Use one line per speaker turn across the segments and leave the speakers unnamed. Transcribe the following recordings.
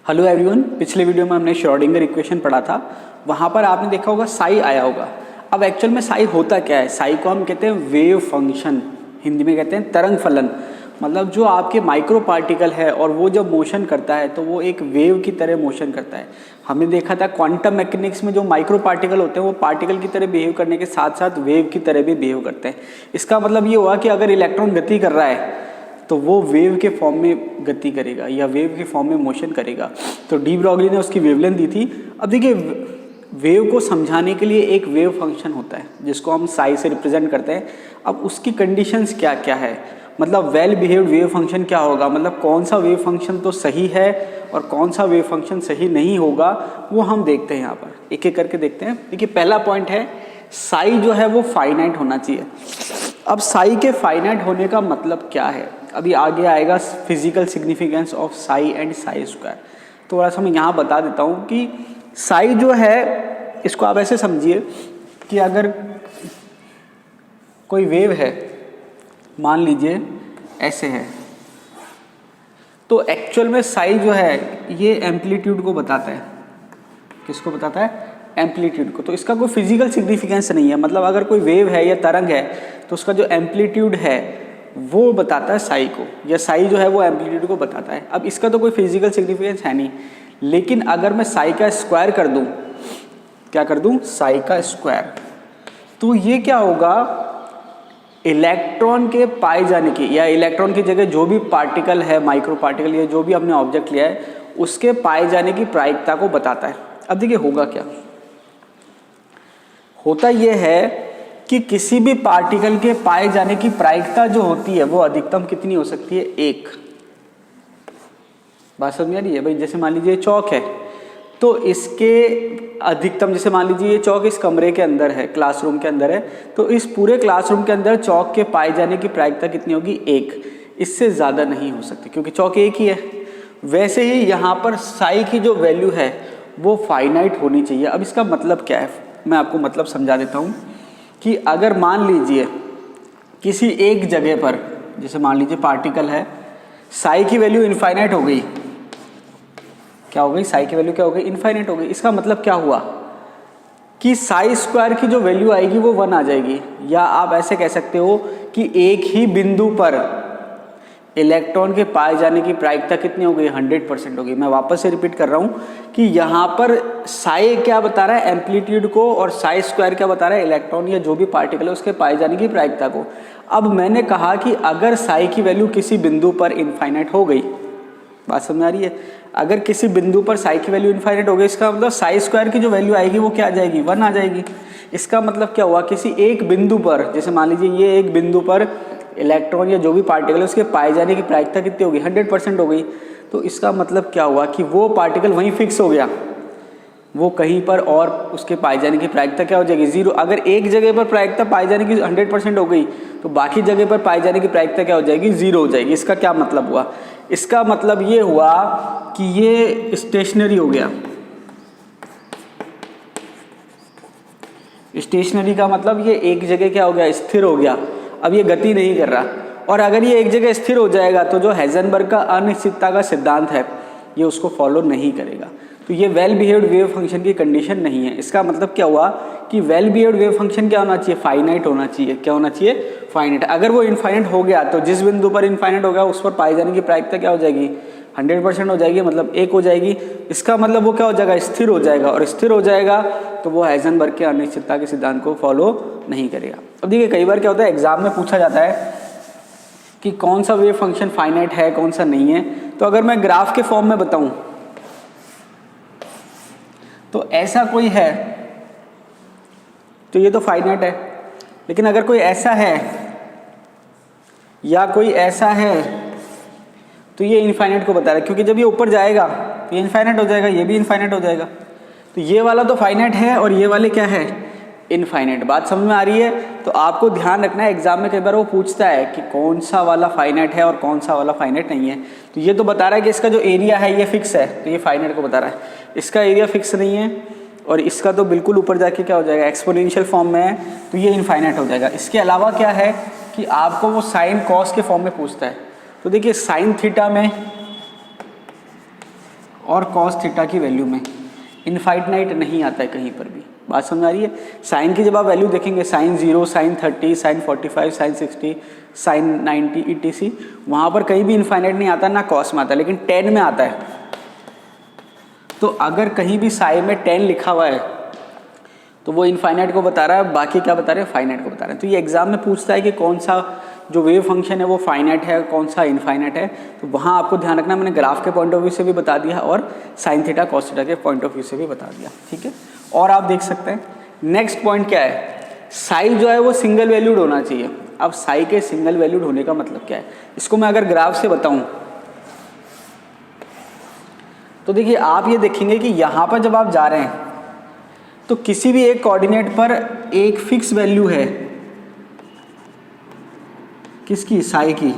Hello everyone, पिछले video में हमने श्रोडिंगर इक्वेशन पढ़ा था। वहाँ पर आपने देखा होगा साई आया होगा। अब एक्चुअल में साई होता क्या है? साई को हम कहते हैं वेव फंक्शन, हिंदी में कहते हैं तरंग फलन। मतलब जो आपके माइक्रो पार्टिकल है और वो जब मोशन करता है तो वो एक वेव की तरह मोशन करता है। हमने देखा था क्वांटम मैकेनिक्स में जो माइक्रो पार्टिकल होते हैं वो पार्टिकल की तरह बिहेव करने के साथ साथ वेव की तरह भी बिहेव करते हैं। इसका मतलब ये हुआ कि अगर इलेक्ट्रॉन गति कर रहा है तो वो वेव के फॉर्म में गति करेगा या वेव के फॉर्म में मोशन करेगा। तो डी ब्रॉगली ने उसकी वेवलेंथ दी थी। अब देखिए, वेव को समझाने के लिए एक वेव फंक्शन होता है जिसको हम साई से रिप्रेजेंट करते हैं। अब उसकी कंडीशंस क्या क्या है, मतलब वेल बिहेव्ड वेव फंक्शन क्या होगा, मतलब कौन सा वेव फंक्शन तो सही है और कौन सा वेव फंक्शन सही नहीं होगा, वो हम देखते हैं। यहाँ पर एक एक करके देखते हैं। देखिए, पहला पॉइंट है साई जो है वो फाइनाइट होना चाहिए। अब साई के फाइनाइट होने का मतलब क्या है, अभी आगे आएगा physical significance of Sai and Sai square. तो थोड़ा सा मैं यहाँ बता देता हूँ कि साई जो है, इसको आप ऐसे समझिए कि अगर कोई वेव है, मान लीजिए ऐसे है, तो एक्चुअल में साई जो है ये एम्पलीट्यूड को बताता है। किसको बताता है? एम्पलीट्यूड को। तो इसका कोई फिजिकल सिग्निफिकेंस नहीं है, मतलब अगर कोई वेव है या तरंग है तो उसका जो एम्पलीट्यूड है वो बताता है साई को, या साई जो है वो एम्पलीट्यूड को बताता है। अब इसका तो कोई फिजिकल सिग्निफिकेंस है नहीं, लेकिन अगर मैं साई का स्क्वायर कर दूं, क्या कर दूं? साई का स्क्वायर, तो ये क्या होगा? इलेक्ट्रॉन के पाए जाने की, या इलेक्ट्रॉन की जगह जो भी पार्टिकल है, माइक्रो पार्टिकल या जो भी हमने ऑब्जेक्ट लिया है, उसके पाए जाने की प्रायिकता को बताता है। अब देखिए होगा क्या, होता यह है कि किसी भी पार्टिकल के पाए जाने की प्रायिकता जो होती है वो अधिकतम कितनी हो सकती है? 1। बात समझ आ रही है भाई? जैसे मान लीजिए चौक है, तो इसके अधिकतम, जैसे मान लीजिए ये चौक इस कमरे के अंदर है, क्लासरूम के अंदर है, तो इस पूरे क्लासरूम के अंदर चौक के पाए जाने की प्रायिकता कितनी होगी? 1। इससे ज़्यादा नहीं हो सकती क्योंकि चौक एक ही है। वैसे ही यहाँ पर साई की जो वैल्यू है वो फाइनाइट होनी चाहिए। अब इसका मतलब क्या है, मैं आपको मतलब समझा देता हूँ कि अगर मान लीजिए किसी एक जगह पर, जैसे मान लीजिए पार्टिकल है, साई की वैल्यू इनफाइनाइट हो गई। क्या हो गई? साई की वैल्यू क्या हो गई? इनफाइनाइट हो गई। इसका मतलब क्या हुआ कि साई स्क्वायर की जो वैल्यू आएगी वो 1 आ जाएगी। या आप ऐसे कह सकते हो कि एक ही बिंदु पर इलेक्ट्रॉन के पाए जाने की प्रायिकता कितनी हो गई? 100% हो गई। मैं वापस से रिपीट कर रहा हूँ कि यहाँ पर साई क्या बता रहा है? एम्पलीट्यूड को, और साई स्क्वायर क्या बता रहा है? इलेक्ट्रॉन या जो भी पार्टिकल है उसके पाए जाने की प्रायिकता को। अब मैंने कहा कि अगर साई की वैल्यू किसी बिंदु पर इनफाइनाइट हो गई, बात समझ आ रही है? अगर किसी बिंदु पर साई की वैल्यू इनफाइनाइट हो गई, इसका मतलब साई स्क्वायर की जो वैल्यू आएगी वो क्या आ जाएगी? 1 आ जाएगी। इसका मतलब क्या हुआ? किसी एक बिंदु पर, जैसे मान लीजिए ये एक बिंदु पर इलेक्ट्रॉन या जो भी पार्टिकल है उसके पाए जाने की प्रायिकता कितनी होगी? 100% हो गई। तो इसका मतलब क्या हुआ कि वो पार्टिकल वहीं फिक्स हो गया, वो कहीं पर और उसके पाए जाने की प्रायिकता क्या हो जाएगी? 0। अगर एक जगह पर प्रायिकता पाए जाने की 100% हो गई तो बाकी जगह पर पाए जाने की प्रायिकता क्या हो जाएगी? 0 हो जाएगी। इसका क्या मतलब हुआ? इसका मतलब ये हुआ कि ये स्टेशनरी हो गया। स्टेशनरी का मतलब ये एक जगह क्या हो गया? स्थिर हो गया। अब ये गति नहीं कर रहा। और अगर ये एक जगह स्थिर हो जाएगा तो जो हाइजेनबर्ग का अनिश्चितता का सिद्धांत है ये उसको फॉलो नहीं करेगा। तो ये वेल बिहेव्ड वेव फंक्शन की कंडीशन नहीं है। इसका मतलब क्या हुआ कि वेल बिहेव्ड वेव फंक्शन क्या होना चाहिए? फाइनाइट होना चाहिए। क्या होना चाहिए? फाइनाइट। अगर वो इनफाइनाइट हो गया तो जिस बिंदु पर इनफाइनाइट हो गया उस पर पाई जाने की प्रायिकता क्या हो जाएगी? 100% हो जाएगी, मतलब 1 हो जाएगी। इसका मतलब वो क्या हो जाएगा? स्थिर हो जाएगा। और स्थिर हो जाएगा तो वो हाइजेनबर्ग के अनिश्चितता के सिद्धांत को फॉलो नहीं करेगा। अब देखिए, कई बार क्या होता है, एग्जाम में पूछा जाता है कि कौन सा वेव फंक्शन फाइनाइट है, कौन सा नहीं है। तो अगर मैं ग्राफ के फॉर्म में बताऊं तो ऐसा कोई है तो ये तो फाइनाइट है, लेकिन अगर कोई ऐसा है या कोई ऐसा है तो ये इनफाइनाइट को बता रहा है, क्योंकि जब ये ऊपर जाएगा तो ये इनफाइनाइट हो जाएगा, ये भी इनफाइनाइट हो जाएगा। तो ये वाला तो फाइनाइट है और ये वाले क्या है? इनफाइनाइट। बात समझ में आ रही है? तो आपको ध्यान रखना है, एग्जाम में कई बार वो पूछता है कि कौन सा वाला फाइनाइट है और कौन सा वाला फाइनाइट नहीं है। तो ये तो बता रहा है कि इसका जो एरिया है ये फिक्स है, तो ये फाइनाइट को बता रहा है। इसका एरिया फिक्स नहीं है और इसका तो बिल्कुल ऊपर जाके क्या हो जाएगा? एक्सपोनेंशियल फॉर्म में है, तो ये इनफाइनाइट हो जाएगा। इसके अलावा क्या है कि आपको वो साइन कॉस के फॉर्म में पूछता है। तो देखिए, साइन थीटा में और कॉस थीटा की वैल्यू में इनफाइनाइट नहीं आता है कहीं पर भी। बात समझ आ रही है? साइन की जब आप वैल्यू देखेंगे sine 0, sine 30, sine 45, sine 60, sine 90 ETC, वहाँ पर कहीं भी इनफाइनाइट नहीं आता, ना कॉस में आता है, लेकिन टेन में आता है। तो अगर कहीं भी साइन में 10 लिखा हुआ है तो वो इनफाइनाइट को बता रहा है, बाकी क्या बता रहे हैं? फाइनाइट को बता रहे हैं। तो ये एग्जाम में पूछता है कि कौन सा जो वेव फंक्शन है वो फाइनाइट है, कौन सा इनफाइनाइट है। तो वहाँ आपको ध्यान रखना, मैंने ग्राफ के पॉइंट ऑफ व्यू से भी बता दिया और साइन थीटा कॉस थीटा के पॉइंट ऑफ व्यू से भी बता दिया, ठीक है। और आप देख सकते हैं नेक्स्ट पॉइंट क्या है, साई जो है वो सिंगल वैल्यूड होना चाहिए। अब साई के सिंगल वैल्यूड होने का मतलब क्या है, इसको मैं अगर ग्राफ से बताऊं तो देखिए आप ये देखेंगे कि यहाँ पर जब आप जा रहे हैं तो किसी भी एक कोऑर्डिनेट पर एक फिक्स वैल्यू है, किसकी? साई की।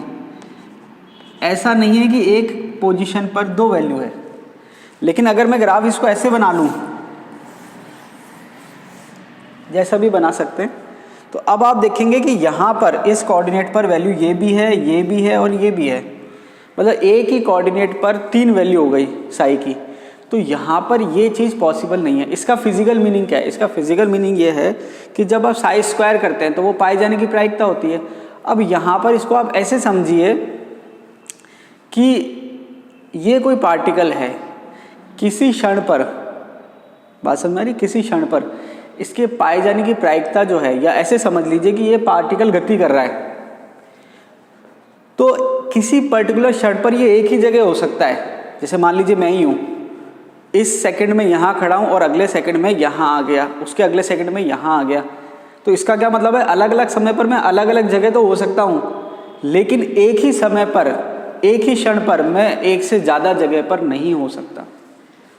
ऐसा नहीं है कि एक पोजीशन पर दो वैल्यू है। लेकिन अगर मैं ग्राफ इसको ऐसे बना लूं, जैसा भी बना सकते हैं, तो अब आप देखेंगे कि यहाँ पर इस कोऑर्डिनेट पर वैल्यू ये भी है, ये भी है और ये भी है। मतलब एक ही कोऑर्डिनेट पर 3 वैल्यू हो गई साई की। तो यहाँ पर ये चीज़ पॉसिबल नहीं है। इसका फिजिकल मीनिंग क्या है? इसका फिजिकल मीनिंग ये है कि जब आप साई स्क्वायर करते हैं तो वो पाए जाने की प्रायिकता होती है। अब यहाँ पर इसको आप ऐसे समझिए कि ये कोई पार्टिकल है, किसी क्षण पर, बात समझ आ रही? किसी क्षण पर इसके पाए जाने की प्रायिकता जो है, या ऐसे समझ लीजिए कि ये पार्टिकल गति कर रहा है, तो किसी पर्टिकुलर क्षण पर ये एक ही जगह हो सकता है। जैसे मान लीजिए मैं ही हूँ, इस सेकंड में यहाँ खड़ा हूँ और अगले सेकंड में यहाँ आ गया, उसके अगले सेकंड में यहाँ आ गया। तो इसका क्या मतलब है? अलग अलग समय पर मैं अलग अलग जगह तो हो सकता हूँ, लेकिन एक ही समय पर, एक ही क्षण पर मैं एक से ज़्यादा जगह पर नहीं हो सकता।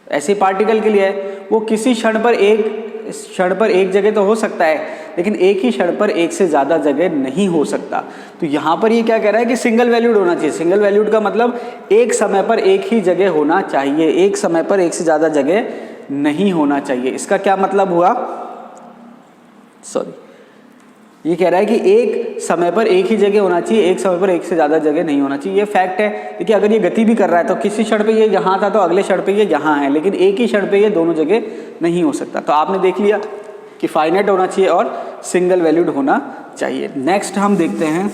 ऐसे पार्टिकल के लिए है, वो किसी क्षण पर एक जगह तो हो सकता है, लेकिन एक ही क्षण पर एक से ज़्यादा जगह नहीं हो सकता। तो यहाँ पर ये क्या कह रहा है कि सिंगल वैल्यूड होना चाहिए। सिंगल वैल्यूड का मतलब एक समय पर एक ही जगह होना चाहिए, एक समय पर एक से ज़्यादा जगह नहीं होना चाहिए। इसका क्या मतलब हुआ? ये कह रहा है कि एक समय पर एक ही जगह होना चाहिए, एक समय पर एक से ज़्यादा जगह नहीं होना चाहिए। ये फैक्ट है। देखिए अगर ये गति भी कर रहा है तो किसी क्षण पे ये यहाँ था तो अगले क्षण पे ये यहाँ है, लेकिन एक ही क्षण पे ये दोनों जगह नहीं हो सकता। तो आपने देख लिया कि फाइनाइट होना चाहिए और सिंगल वैल्यूड होना चाहिए। नेक्स्ट हम देखते हैं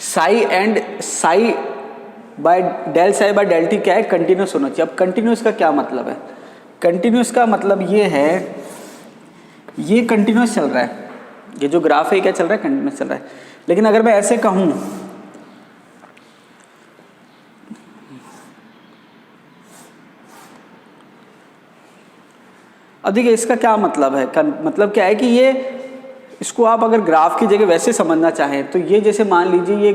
psi and psi by del psi by del T क्या है? कंटिन्यूस होना चाहिए। अब कंटिन्यूस का क्या मतलब है? कंटिन्यूस का मतलब ये है, ये कंटिन्यूस चल रहा है, ये जो ग्राफ है क्या चल रहा है? कंटिन्यूस चल रहा है। लेकिन अगर मैं ऐसे कहूं, अब देखिए इसका क्या मतलब है? मतलब क्या है कि ये, इसको आप अगर ग्राफ की जगह वैसे समझना चाहें तो ये जैसे मान लीजिए ये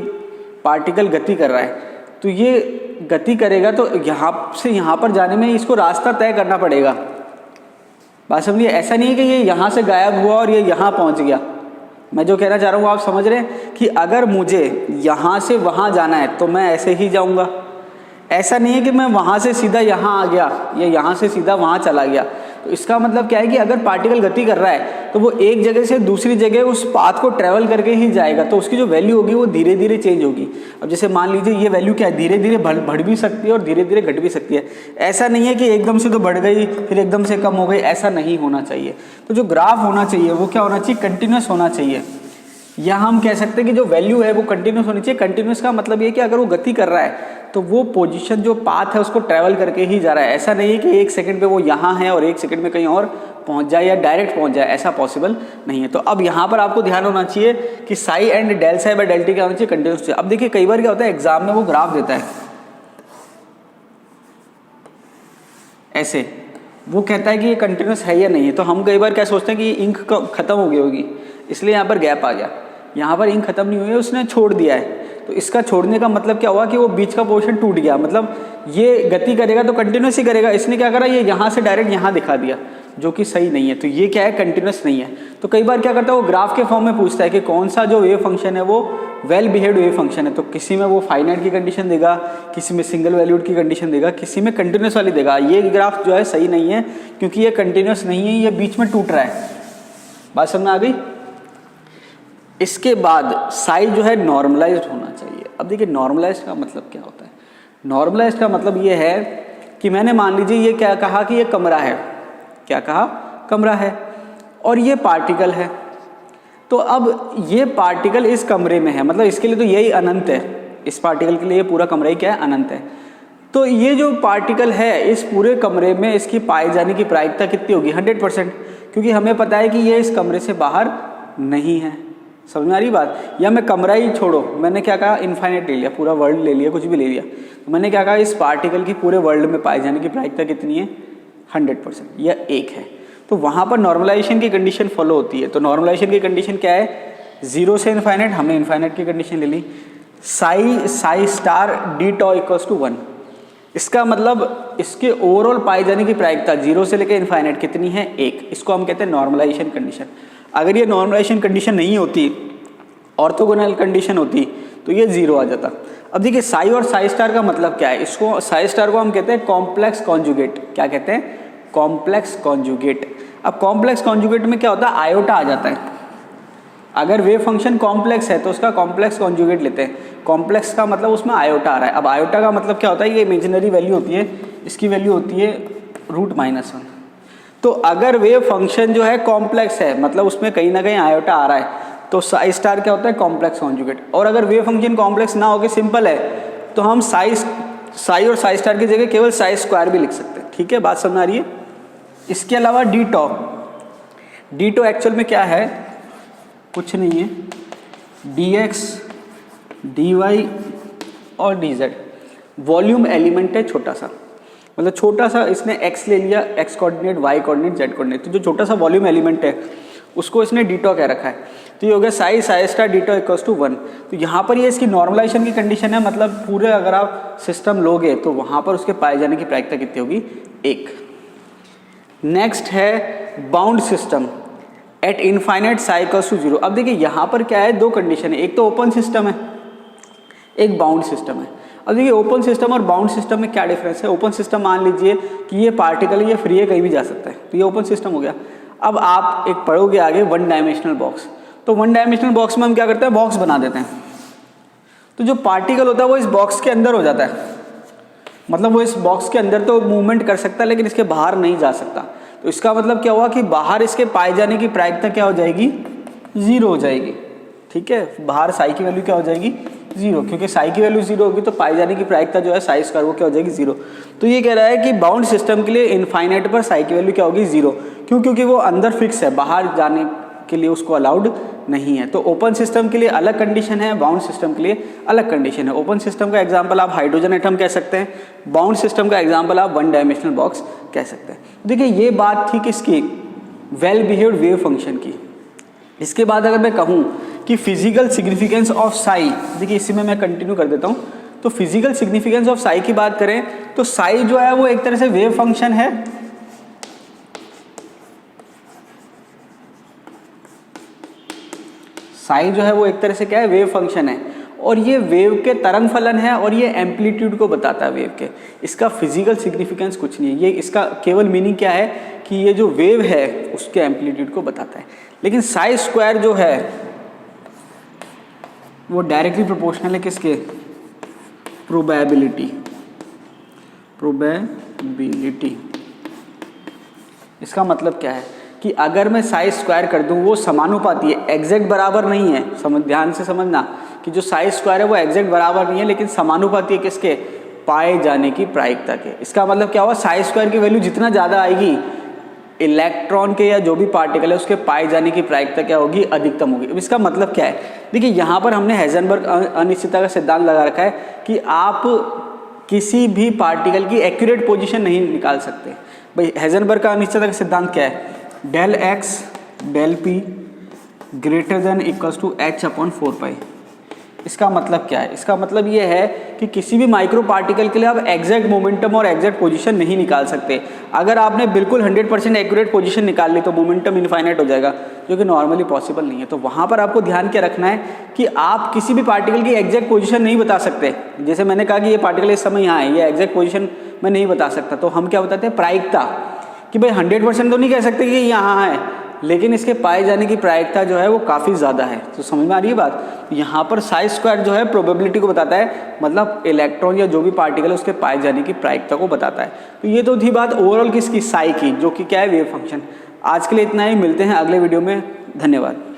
पार्टिकल गति कर रहा है, तो ये गति करेगा तो यहाँ से यहाँ पर जाने में इसको रास्ता तय करना पड़ेगा। बात समझिए, ऐसा नहीं है कि ये यहाँ से गायब हुआ और ये यहाँ पहुँच गया। मैं जो कहना चाह रहा हूँ आप समझ रहे हैं कि अगर मुझे यहाँ से वहाँ जाना है तो मैं ऐसे ही जाऊँगा। ऐसा नहीं है कि मैं वहाँ से सीधा यहाँ आ गया या यहाँ से सीधा वहाँ चला गया। तो इसका मतलब क्या है कि अगर पार्टिकल गति कर रहा है तो वो एक जगह से दूसरी जगह उस पाथ को ट्रैवल करके ही जाएगा, तो उसकी जो वैल्यू होगी वो धीरे धीरे चेंज होगी। अब जैसे मान लीजिए ये वैल्यू क्या है, धीरे धीरे बढ़ भी सकती है और धीरे धीरे घट भी सकती है। ऐसा नहीं है कि एकदम से तो बढ़ गई फिर एकदम से कम हो गई, ऐसा नहीं होना चाहिए। तो जो ग्राफ होना चाहिए वो क्या होना चाहिए? कंटिन्यूस होना चाहिए। या हम कह सकते हैं कि जो वैल्यू है वो कंटिन्यूस होनी चाहिए। कंटिन्यूस का मतलब ये कि अगर वो गति कर रहा है तो वो पोजीशन जो पाथ है उसको ट्रैवल करके ही जा रहा है। ऐसा नहीं है कि एक सेकंड पे वो यहाँ है और एक सेकंड में कहीं और पहुँच जाए या डायरेक्ट पहुँच जाए, ऐसा पॉसिबल नहीं है। तो अब यहाँ पर आपको ध्यान होना चाहिए कि psi and del psi by del T क्या होना चाहिए? कंटिन्यूस। अब देखिए कई बार क्या होता है एग्जाम में वो ग्राफ देता है ऐसे, वो कहता है कि ये कंटिन्यूस है या नहीं है। तो हम कई बार क्या सोचते हैं कि इंक खत्म हो गई होगी इसलिए यहाँ पर गैप आ गया। यहाँ पर इंक खत्म नहीं हुई है, उसने छोड़ दिया है। तो इसका छोड़ने का मतलब क्या हुआ कि वो बीच का पोर्शन टूट गया। मतलब ये गति करेगा तो कंटिन्यूस ही करेगा, इसने क्या करा ये यहाँ से डायरेक्ट यहाँ दिखा दिया, जो कि सही नहीं है। तो ये क्या है? कंटिन्यूस नहीं है। तो कई बार क्या करता है वो ग्राफ के फॉर्म में पूछता है कि कौन सा जो वेव फंक्शन है वो वेल बिहेव्ड वेव फंक्शन है। तो किसी में वो फाइनाइट की कंडीशन देगा, किसी में सिंगल वैल्यूड की कंडीशन देगा, किसी में कंटिन्यूस वाली देगा। ये ग्राफ जो है सही नहीं है क्योंकि ये कंटिन्यूस नहीं है, ये बीच में टूट रहा है। बात समझ में आ गई? इसके बाद साई जो है नॉर्मलाइज्ड होना चाहिए। अब देखिए नॉर्मलाइज्ड का मतलब क्या होता है? नॉर्मलाइज्ड का मतलब ये है कि मैंने मान लीजिए ये क्या कहा कि ये कमरा है, क्या कहा, कमरा है, और ये पार्टिकल है। तो अब ये पार्टिकल इस कमरे में है, मतलब इसके लिए तो यही अनंत है, इस पार्टिकल के लिए ये पूरा कमरा ही क्या है, अनंत है। तो ये जो पार्टिकल है इस पूरे कमरे में इसकी पाए जाने की प्रायिकता कितनी होगी, 100%, क्योंकि हमें पता है कि ये इस कमरे से बाहर नहीं है। समझ में आ रही बात? या मैं कमरा ही छोड़ो, मैंने क्या कहा, इनफाइनाइट ले लिया, पूरा वर्ल्ड ले लिया, कुछ भी ले लिया, तो मैंने क्या कहा, इस पार्टिकल की पूरे वर्ल्ड में पाए जाने की प्रायिकता कितनी है, 100%, या 1 है। तो वहाँ पर नॉर्मलाइजेशन की कंडीशन फॉलो होती है। तो नॉर्मलाइजेशन की कंडीशन क्या है, 0 से इनफाइनाइट, हमने इनफाइनाइट की कंडीशन ले ली, psi star d tau equals to 1। इसका मतलब इसके ओवरऑल पाई जाने की प्रायिकता 0 से लेकर इनफाइनाइट कितनी है, 1। इसको हम कहते हैं नॉर्मलाइजेशन कंडीशन। अगर ये नॉर्मलाइजेशन कंडीशन नहीं होती, ऑर्थोगोनल कंडीशन होती, तो ये 0 आ जाता। अब देखिए साई और साई स्टार का मतलब क्या है, इसको साई स्टार को हम कहते हैं कॉम्प्लेक्स कॉन्जुगेट। क्या कहते हैं, कॉम्प्लेक्स कॉन्जुगेट। अब कॉम्प्लेक्स कॉन्जुगेट में क्या होता है, आयोटा आ जाता है। अगर वेव फंक्शन कॉम्प्लेक्स है तो उसका कॉम्प्लेक्स कॉन्जुगेट लेते हैं। कॉम्प्लेक्स का मतलब उसमें आयोटा आ रहा है। अब आयोटा का मतलब क्या होता है, ये इमेजिनरी वैल्यू होती है, इसकी वैल्यू होती है √-1। तो अगर वेव फंक्शन जो है कॉम्प्लेक्स है, मतलब उसमें कहीं ना कहीं आयोटा आ रहा है, तो साई स्टार क्या होता है, कॉम्प्लेक्स कॉन्जुगेट। और अगर वेव फंक्शन कॉम्प्लेक्स ना होकर सिंपल है, तो हम साई और साई स्टार की जगह केवल साई स्क्वायर भी लिख सकते हैं। ठीक है, बात समझ आ रही है? इसके अलावा डी टॉ एक्चुअल में क्या है, कुछ नहीं है, dx dy और dz वॉल्यूम एलिमेंट है छोटा सा, मतलब छोटा सा, इसने x ले लिया, x coordinate, y coordinate, z coordinate, तो जो छोटा सा वॉल्यूम एलिमेंट है उसको इसने डी टॉ कह रखा है। तो ये हो गया psi star d tau equals to 1। तो यहाँ पर ये इसकी नॉर्मलाइजेशन की कंडीशन है, मतलब पूरे अगर आप सिस्टम लोगे तो वहाँ पर उसके पाए जाने की प्रायिकता कितनी होगी, 1। नेक्स्ट है bound system at infinite psi equals to 0। अब देखिए यहाँ पर क्या है, 2 कंडीशन है, एक तो ओपन सिस्टम है, एक बाउंड सिस्टम है। अब देखिए ओपन सिस्टम और बाउंड सिस्टम में क्या डिफरेंस है। ओपन सिस्टम मान लीजिए कि ये पार्टिकल ये फ्री है, कहीं भी जा सकता है, तो ये ओपन सिस्टम हो गया। अब आप एक पढ़ोगे आगे 1 डायमेंशनल बॉक्स, तो 1 डायमेंशनल बॉक्स में हम क्या करते हैं, बॉक्स बना देते हैं, तो जो पार्टिकल होता है वो इस बॉक्स के अंदर हो जाता है, मतलब वो इस बॉक्स के अंदर तो मूवमेंट कर सकता है लेकिन इसके बाहर नहीं जा सकता। तो इसका मतलब क्या हुआ कि बाहर इसके पाए जाने की प्रायिकता क्या हो जाएगी, 0 हो जाएगी। ठीक है, बाहर साई की वैल्यू क्या हो जाएगी, 0, क्योंकि साई की वैल्यू 0 होगी तो पाई जाने की प्रायिकता जो है साई स्क्वायर वो क्या हो जाएगी, 0। तो ये कह रहा है कि बाउंड सिस्टम के लिए इनफाइनाइट पर साई की वैल्यू क्या होगी, 0। क्यों, क्योंकि वो अंदर फिक्स है, बाहर जाने के लिए उसको अलाउड नहीं है। तो ओपन सिस्टम के लिए अलग कंडीशन है, बाउंड सिस्टम के लिए अलग कंडीशन है। ओपन सिस्टम का एग्जांपल आप हाइड्रोजन एटम कह सकते हैं, बाउंड सिस्टम का एग्जांपल आप 1 डायमेंशनल बॉक्स कह सकते हैं। देखिए ये बात थी किसकी, वेल बिहेव्ड वेव फंक्शन की। इसके बाद अगर मैं कहूँ कि फिजिकल सिग्निफिकेंस ऑफ साई, देखिए इसी में मैं कंटिन्यू कर देता हूँ। तो फिजिकल सिग्निफिकेंस ऑफ साई की बात करें तो साई जो है वो एक तरह से वेव फंक्शन है, साई जो है वो एक तरह से क्या है, वेव फंक्शन है, और ये वेव के तरंग फलन है और ये एम्पलीट्यूड को बताता है वेव के। इसका फिजिकल सिग्निफिकेंस कुछ नहीं है, ये इसका केवल मीनिंग क्या है कि ये जो वेव है उसके एम्पलीट्यूड को बताता है। लेकिन साई स्क्वायर जो है वो डायरेक्टली प्रोपोर्शनल है किसके, प्रोबेबिलिटी। इसका मतलब क्या है कि अगर मैं साई स्क्वायर कर दूं वो समानुपाती है, एग्जैक्ट बराबर नहीं है। ध्यान से समझना कि जो साई स्क्वायर है वो एग्जैक्ट बराबर नहीं है, लेकिन समानुपाती है किसके, पाए जाने की प्रायिकता के। इसका मतलब क्या हुआ, साई स्क्वायर की वैल्यू जितना ज़्यादा आएगी इलेक्ट्रॉन के या जो भी पार्टिकल है उसके पाए जाने की प्रायिकता क्या होगी, अधिकतम होगी। अब इसका मतलब क्या है, देखिए यहाँ पर हमने हेजनबर्ग अनिश्चितता का सिद्धांत लगा रखा है कि आप किसी भी पार्टिकल की एक्यूरेट पोजीशन नहीं निकाल सकते। भाई हेजनबर्ग का अनिश्चितता का सिद्धांत क्या है, del X del P greater than equals to h/4π। इसका मतलब क्या है, इसका मतलब ये है कि किसी भी माइक्रो पार्टिकल के लिए आप एग्जैक्ट मोमेंटम और एग्जैक्ट पोजीशन नहीं निकाल सकते। अगर आपने बिल्कुल 100% एक्यूरेट पोजीशन निकाल ली तो मोमेंटम इनफाइनाइट हो जाएगा, जो कि नॉर्मली पॉसिबल नहीं है। तो वहाँ पर आपको ध्यान क्या रखना है कि आप किसी भी पार्टिकल की एग्जैक्ट पोजीशन नहीं बता सकते। जैसे मैंने कहा कि ये पार्टिकल इस समय यहाँ है, ये एग्जैक्ट पोजीशन मैं नहीं बता सकता, तो हम क्या बताते हैं, प्रायिकता, कि भाई 100% तो नहीं कह सकते कि यहाँ है, लेकिन इसके पाए जाने की प्रायिकता जो है वो काफ़ी ज़्यादा है। तो समझ में आ रही है बात। यहाँ पर साई स्क्वायर जो है प्रोबेबिलिटी को बताता है, मतलब इलेक्ट्रॉन या जो भी पार्टिकल है उसके पाए जाने की प्रायिकता को बताता है। तो ये तो थी बात ओवरऑल किसकी, साई की, जो कि क्या है वेव फंक्शन। आज के लिए इतना ही, मिलते हैं अगले वीडियो में। धन्यवाद।